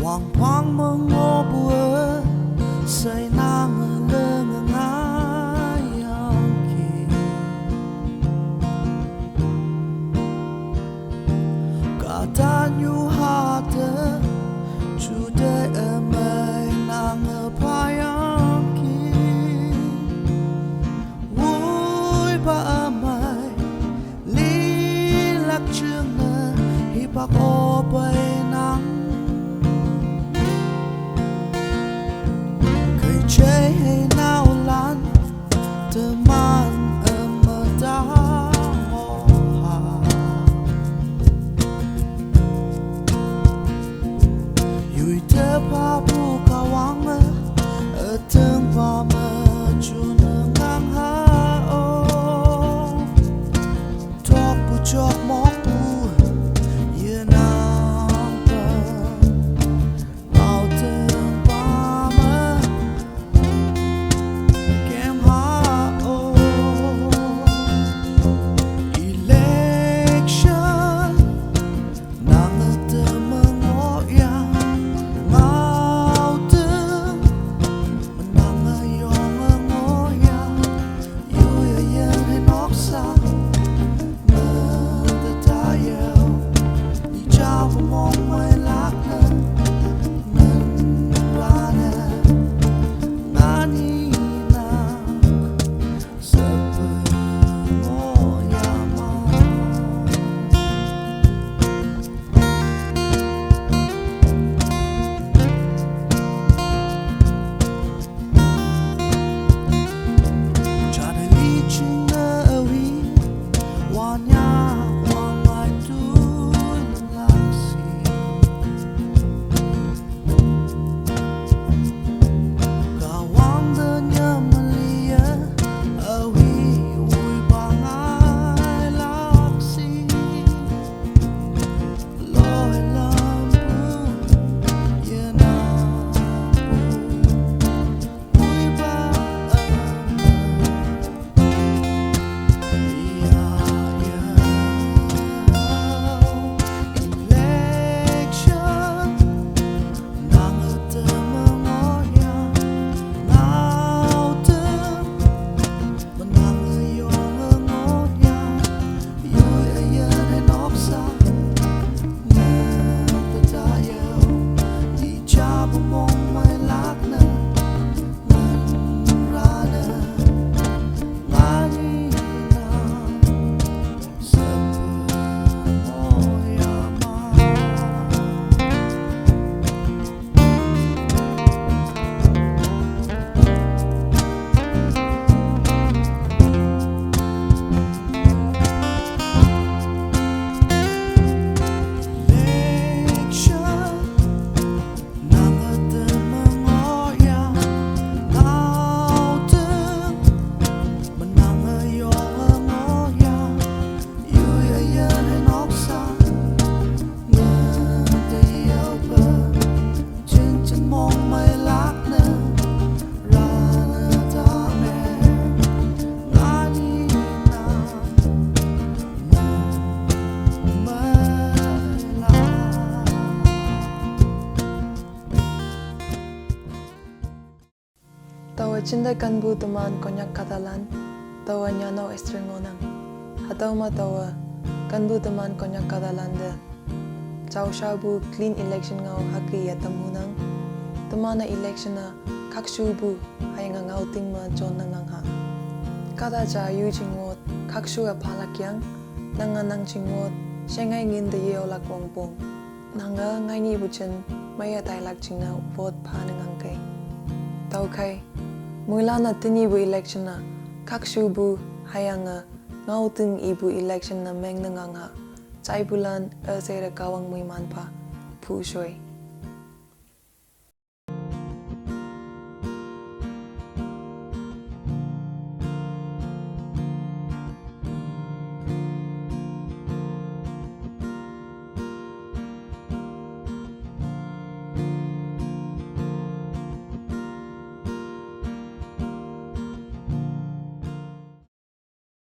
Wang pang mengo bua say nang leng ngayang ki kata nyu hata chude amai nang payang ki vui ba amai li lak chương na hi pa ko bai nang chơi hay nào lan từ man ở ta hồ hà yui te pa bu ka wang ở tương pa ma chu nang ngang ha o talk bu chok mok bu ye nang pa mau tương pa ma Cinta kanbu teman konyak katalan tawa nyano estring ngonang atau ma tawa kanbu teman konyak katalan de chau shabu clean election ngau haki ya tamunang temana election na kakshubu hayang ngau ting ma jon nang ha kada cha yu jingwot kakshu a palakyang nang jingwot shengai ngin de ye olak wongpong nanga ngai ni buchen maya tai lak jingna vote phanang kai tau kai Mulana tini bu election na kakshu bu hayanga ngau ting ibu election na meng nanganga chai bulan asera kawang mui manpa pu shoi